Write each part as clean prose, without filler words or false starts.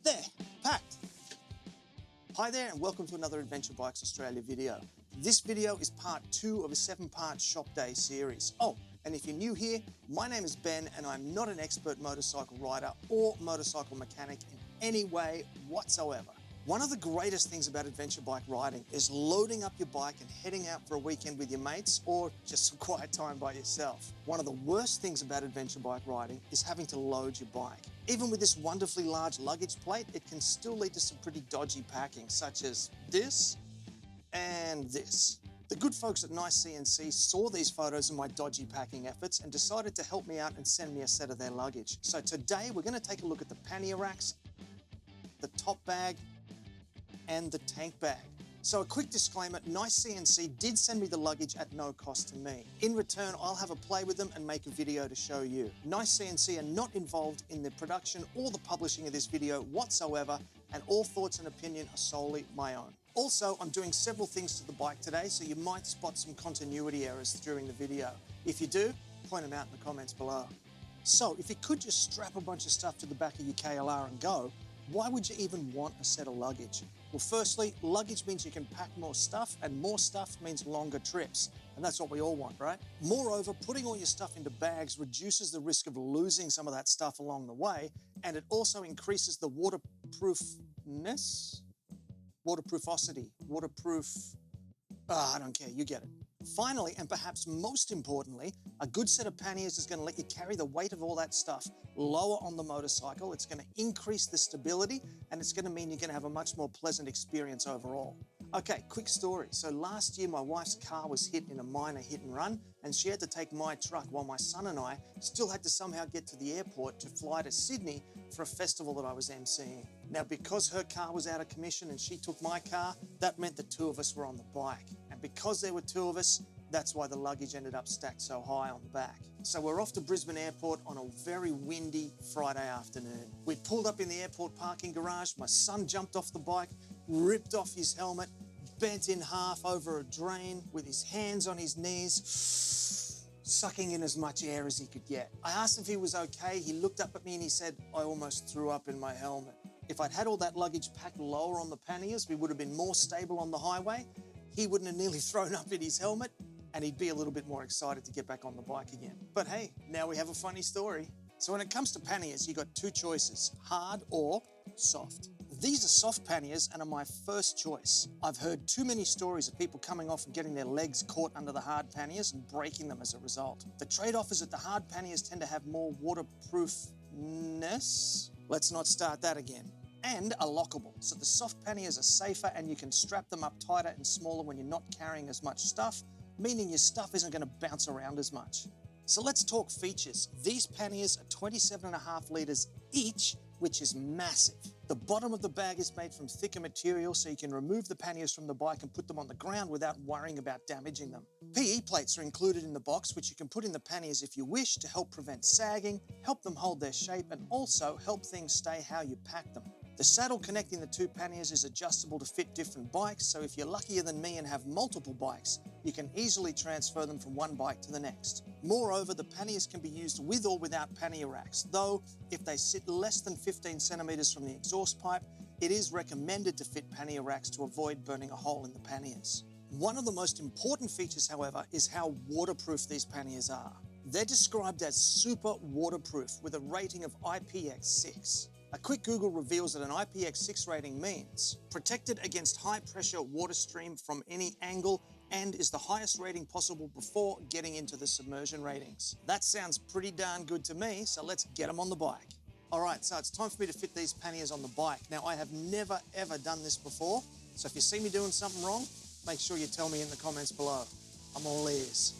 There, packed. Hi there and welcome to another Adventure Bikes Australia video. This video is part 2 of a 7-part shop day series. Oh, and if you're new here, my name is Ben and I'm not an expert motorcycle rider or motorcycle mechanic in any way whatsoever. One of the greatest things about adventure bike riding is loading up your bike and heading out for a weekend with your mates or just some quiet time by yourself. One of the worst things about adventure bike riding is having to load your bike. Even with this wonderfully large luggage plate, it can still lead to some pretty dodgy packing, such as this and this. The good folks at NiceCNC saw these photos of my dodgy packing efforts and decided to help me out and send me a set of their luggage. So today we're going to take a look at the pannier racks, the top bag, and the tank bag. So a quick disclaimer, NiceCNC did send me the luggage at no cost to me. In return, I'll have a play with them and make a video to show you. NiceCNC are not involved in the production or the publishing of this video whatsoever, and all thoughts and opinion are solely my own. Also, I'm doing several things to the bike today, so you might spot some continuity errors during the video. If you do, point them out in the comments below. So, if you could just strap a bunch of stuff to the back of your KLR and go, why would you even want a set of luggage? Well, firstly, luggage means you can pack more stuff, and more stuff means longer trips. And that's what we all want, right? Moreover, putting all your stuff into bags reduces the risk of losing some of that stuff along the way, and it also increases the waterproofosity, I don't care, you get it. Finally, and perhaps most importantly, a good set of panniers is going to let you carry the weight of all that stuff lower on the motorcycle. It's going to increase the stability, and it's going to mean you're going to have a much more pleasant experience overall. Okay, quick story. So last year, my wife's car was hit in a minor hit and run, and she had to take my truck while my son and I still had to somehow get to the airport to fly to Sydney for a festival that I was emceeing. Now, because her car was out of commission and she took my car, that meant the two of us were on the bike. And because there were two of us, that's why the luggage ended up stacked so high on the back. So we're off to Brisbane Airport on a very windy Friday afternoon. We pulled up in the airport parking garage, my son jumped off the bike, ripped off his helmet, bent in half over a drain with his hands on his knees, sucking in as much air as he could get. I asked if he was okay. He looked up at me and he said, "I almost threw up in my helmet." If I'd had all that luggage packed lower on the panniers, we would have been more stable on the highway. He wouldn't have nearly thrown up in his helmet, and he'd be a little bit more excited to get back on the bike again. But hey, now we have a funny story. So when it comes to panniers, you got two choices, hard or soft. These are soft panniers and are my first choice. I've heard too many stories of people coming off and getting their legs caught under the hard panniers and breaking them as a result. The trade-off is that the hard panniers tend to have more waterproofness. Let's not start that again. And are lockable, so the soft panniers are safer and you can strap them up tighter and smaller when you're not carrying as much stuff, meaning your stuff isn't going to bounce around as much. So let's talk features. These panniers are 27.5 litres each, which is massive. The bottom of the bag is made from thicker material, so you can remove the panniers from the bike and put them on the ground without worrying about damaging them. PE plates are included in the box, which you can put in the panniers if you wish to help prevent sagging, help them hold their shape, and also help things stay how you pack them. The saddle connecting the two panniers is adjustable to fit different bikes, so if you're luckier than me and have multiple bikes, you can easily transfer them from one bike to the next. Moreover, the panniers can be used with or without pannier racks, though if they sit less than 15 centimeters from the exhaust pipe, it is recommended to fit pannier racks to avoid burning a hole in the panniers. One of the most important features, however, is how waterproof these panniers are. They're described as super waterproof with a rating of IPX6. A quick Google reveals that an IPX6 rating means protected against high pressure water stream from any angle and is the highest rating possible before getting into the submersion ratings. That sounds pretty darn good to me, so let's get them on the bike. All right, so it's time for me to fit these panniers on the bike. Now, I have never ever done this before, so if you see me doing something wrong, make sure you tell me in the comments below. I'm all ears.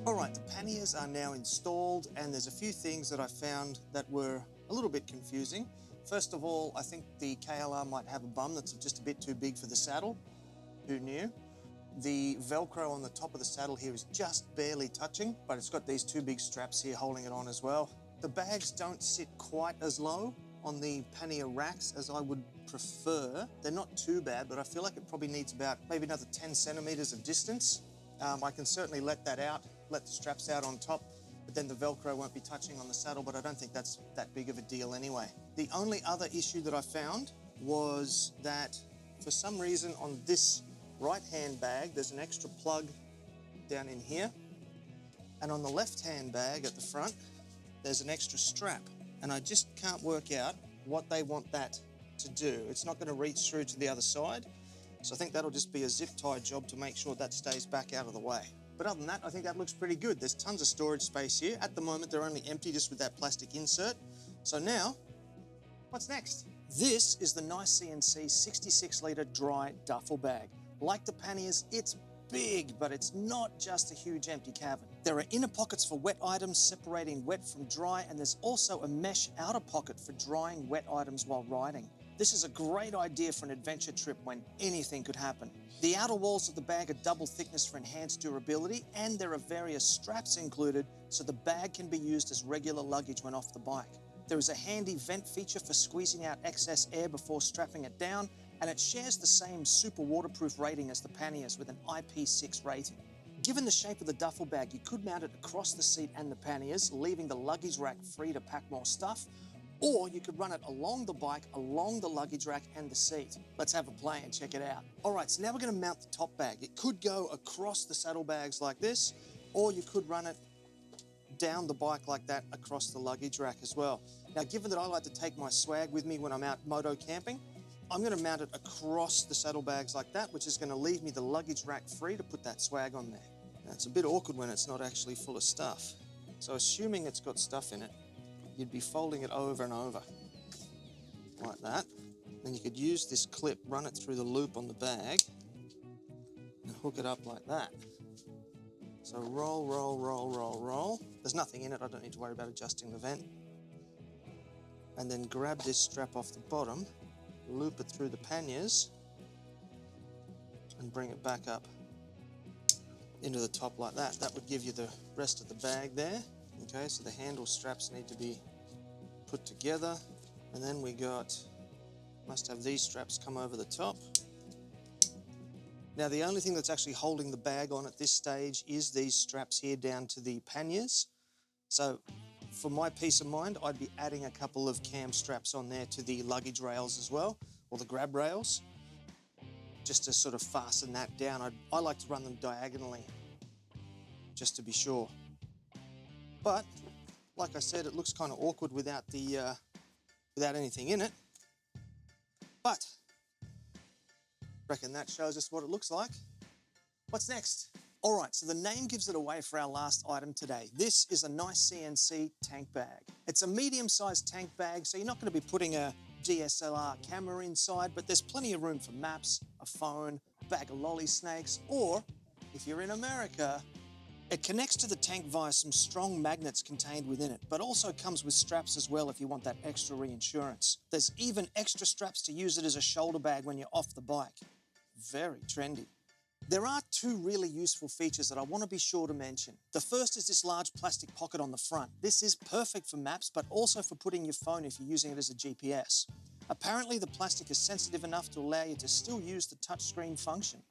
All right, the panniers are now installed, and there's a few things that I found that were a little bit confusing. First of all, I think the KLR might have a bum that's just a bit too big for the saddle. Who knew? The Velcro on the top of the saddle here is just barely touching, but it's got these two big straps here holding it on as well. The bags don't sit quite as low on the pannier racks as I would prefer. They're not too bad, but I feel like it probably needs about maybe another 10 centimeters of distance. I can certainly let that out, let the straps out on top, but then the Velcro won't be touching on the saddle, but I don't think that's that big of a deal anyway. The only other issue that I found was that for some reason on this right-hand bag, there's an extra plug down in here, and on the left-hand bag at the front, there's an extra strap, and I just can't work out what they want that to do. It's not going to reach through to the other side, so I think that'll just be a zip tie job to make sure that stays back out of the way. But other than that, I think that looks pretty good. There's tons of storage space here. At the moment, they're only empty just with that plastic insert. So now, what's next? This is the NiceCNC 66-litre dry duffel bag. Like the Panniers, it's big, but it's not just a huge empty cavern. There are inner pockets for wet items separating wet from dry, and there's also a mesh outer pocket for drying wet items while riding. This is a great idea for an adventure trip when anything could happen. The outer walls of the bag are double thickness for enhanced durability, and there are various straps included so the bag can be used as regular luggage when off the bike. There is a handy vent feature for squeezing out excess air before strapping it down, and it shares the same super waterproof rating as the Panniers with an IP6 rating. Given the shape of the duffel bag, you could mount it across the seat and the Panniers, leaving the luggage rack free to pack more stuff, or you could run it along the bike, along the luggage rack and the seat. Let's have a play and check it out. All right, so now we're going to mount the top bag. It could go across the saddlebags like this, or you could run it down the bike like that across the luggage rack as well. Now, given that I like to take my swag with me when I'm out moto camping, I'm going to mount it across the saddlebags like that, which is going to leave me the luggage rack free to put that swag on there. Now, it's a bit awkward when it's not actually full of stuff. So assuming it's got stuff in it, you'd be folding it over and over, like that. Then you could use this clip, run it through the loop on the bag, and hook it up like that. So roll, roll, roll, roll, roll. There's nothing in it, I don't need to worry about adjusting the vent. And then grab this strap off the bottom, loop it through the panniers, and bring it back up into the top like that. That would give you the rest of the bag there. Okay, so the handle straps need to be put together, and then we must have these straps come over the top. Now the only thing that's actually holding the bag on at this stage is these straps here down to the panniers. So for my peace of mind, I'd be adding a couple of cam straps on there to the luggage rails as well, or the grab rails, just to sort of fasten that down. I like to run them diagonally, just to be sure. But, like I said, it looks kind of awkward without anything in it. But, reckon that shows us what it looks like. What's next? All right, so the name gives it away for our last item today. This is a NiceCNC Tank Bag. It's a medium-sized tank bag, so you're not going to be putting a DSLR camera inside, but there's plenty of room for maps, a phone, a bag of lolly snakes, or, if you're in America, it connects to the tank via some strong magnets contained within it, but also comes with straps as well if you want that extra reinsurance. There's even extra straps to use it as a shoulder bag when you're off the bike. Very trendy. There are two really useful features that I want to be sure to mention. The first is this large plastic pocket on the front. This is perfect for maps, but also for putting your phone if you're using it as a GPS. Apparently, the plastic is sensitive enough to allow you to still use the touchscreen function.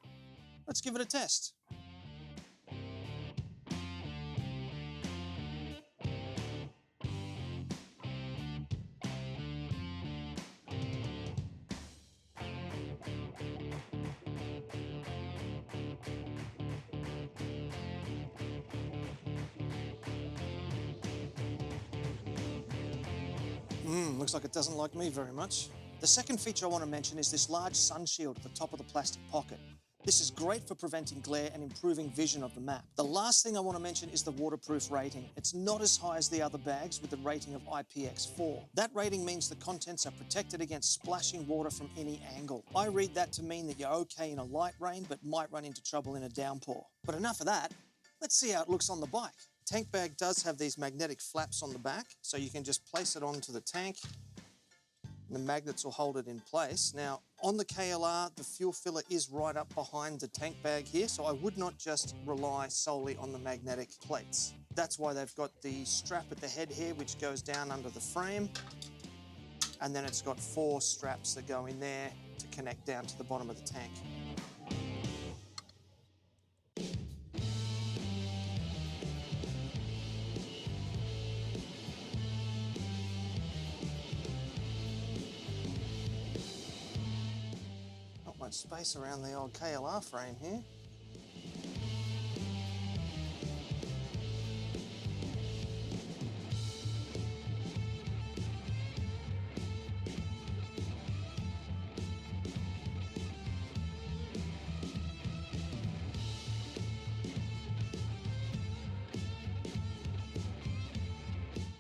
Let's give it a test. Looks like it doesn't like me very much. The second feature I want to mention is this large sun shield at the top of the plastic pocket. This is great for preventing glare and improving vision of the map. The last thing I want to mention is the waterproof rating. It's not as high as the other bags with a rating of IPX4. That rating means the contents are protected against splashing water from any angle. I read that to mean that you're okay in a light rain, but might run into trouble in a downpour. But enough of that. Let's see how it looks on the bike. Tank bag does have these magnetic flaps on the back, so you can just place it onto the tank and the magnets will hold it in place. Now, on the KLR, the fuel filler is right up behind the tank bag here, so I would not just rely solely on the magnetic plates. That's why they've got the strap at the head here, which goes down under the frame, and then it's got 4 straps that go in there to connect down to the bottom of the tank. Not much space around the old KLR frame here.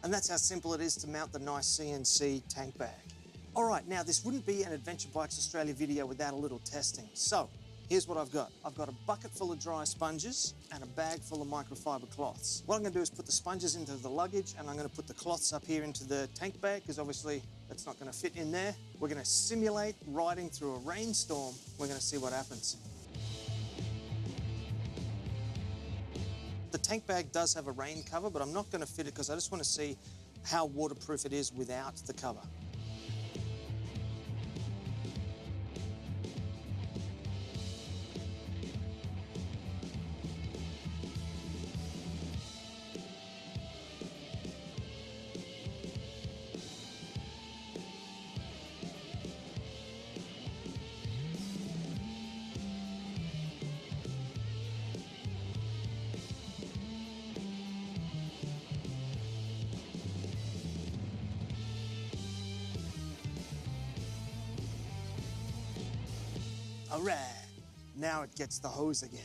And that's how simple it is to mount the NiceCNC Tank Bag. All right, now this wouldn't be an Adventure Bikes Australia video without a little testing. So here's what I've got. I've got a bucket full of dry sponges and a bag full of microfiber cloths. What I'm gonna do is put the sponges into the luggage and I'm gonna put the cloths up here into the tank bag because obviously that's not gonna fit in there. We're gonna simulate riding through a rainstorm. We're gonna see what happens. The tank bag does have a rain cover, but I'm not going to fit it because I just want to see how waterproof it is without the cover. All right, now it gets the hose again.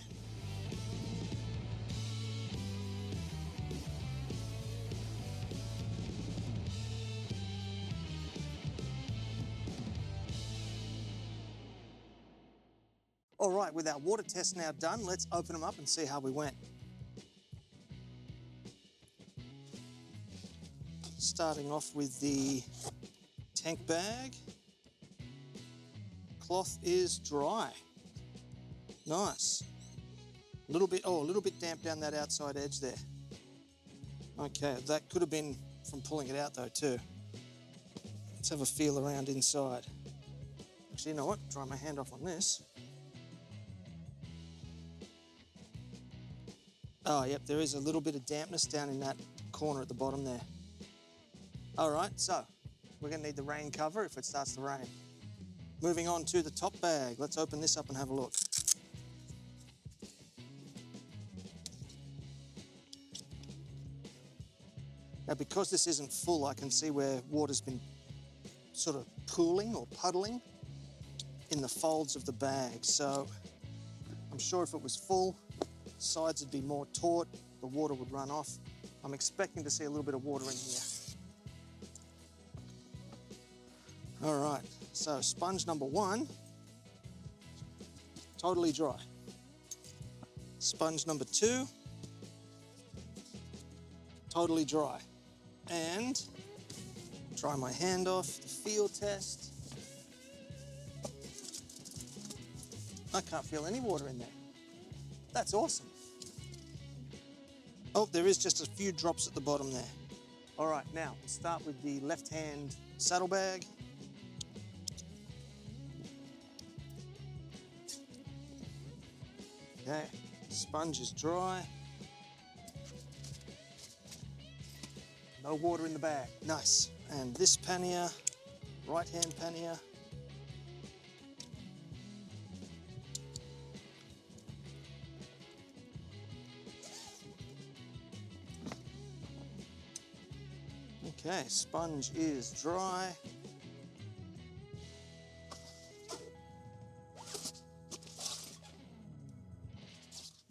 All right, with our water test now done, let's open them up and see how we went. Starting off with the tank bag. Cloth is dry. Nice. A little bit damp down that outside edge there. Okay, that could have been from pulling it out though too. Let's have a feel around inside. Actually, you know what? Dry my hand off on this. Oh, yep, there is a little bit of dampness down in that corner at the bottom there. All right, so we're gonna need the rain cover if it starts to rain. Moving on to the top bag. Let's open this up and have a look. Now, because this isn't full, I can see where water's been sort of pooling or puddling in the folds of the bag. So I'm sure if it was full, sides would be more taut, the water would run off. I'm expecting to see a little bit of water in here. All right, so sponge number 1, totally dry. Sponge number 2, totally dry. And dry my hand off, the feel test. I can't feel any water in there. That's awesome. Oh, there is just a few drops at the bottom there. All right, now we'll start with the left-hand saddlebag. Okay, sponge is dry. No water in the bag, nice. And this pannier, right-hand pannier. Okay, sponge is dry.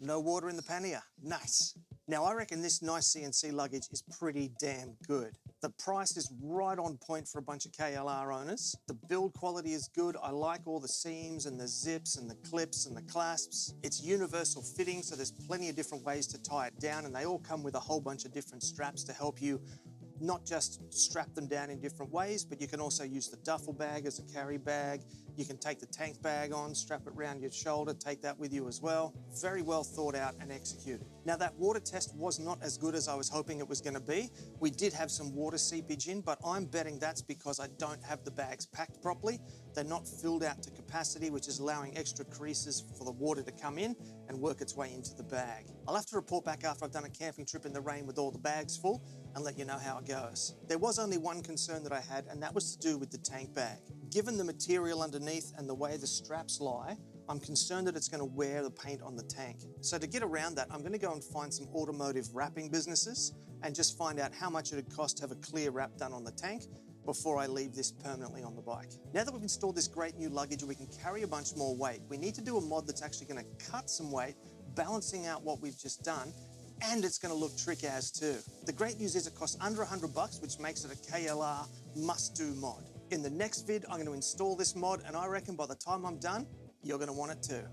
No water in the pannier. Nice. Now, I reckon this NiceCNC luggage is pretty damn good. The price is right on point for a bunch of KLR owners. The build quality is good. I like all the seams and the zips and the clips and the clasps. It's universal fitting, so there's plenty of different ways to tie it down, and they all come with a whole bunch of different straps to help you not just strap them down in different ways, but you can also use the duffel bag as a carry bag. You can take the tank bag on, strap it around your shoulder, take that with you as well. Very well thought out and executed. Now, that water test was not as good as I was hoping it was going to be. We did have some water seepage in, but I'm betting that's because I don't have the bags packed properly. They're not filled out to capacity, which is allowing extra creases for the water to come in and work its way into the bag. I'll have to report back after I've done a camping trip in the rain with all the bags full and let you know how it goes. There was only one concern that I had, and that was to do with the tank bag. Given the material underneath and the way the straps lie, I'm concerned that it's going to wear the paint on the tank. So to get around that, I'm going to go and find some automotive wrapping businesses and just find out how much it would cost to have a clear wrap done on the tank before I leave this permanently on the bike. Now that we've installed this great new luggage, we can carry a bunch more weight. We need to do a mod that's actually going to cut some weight, balancing out what we've just done, and it's going to look trick-as too. The great news is it costs under $100, which makes it a KLR must-do mod. In the next vid, I'm going to install this mod, and I reckon by the time I'm done, you're going to want it too.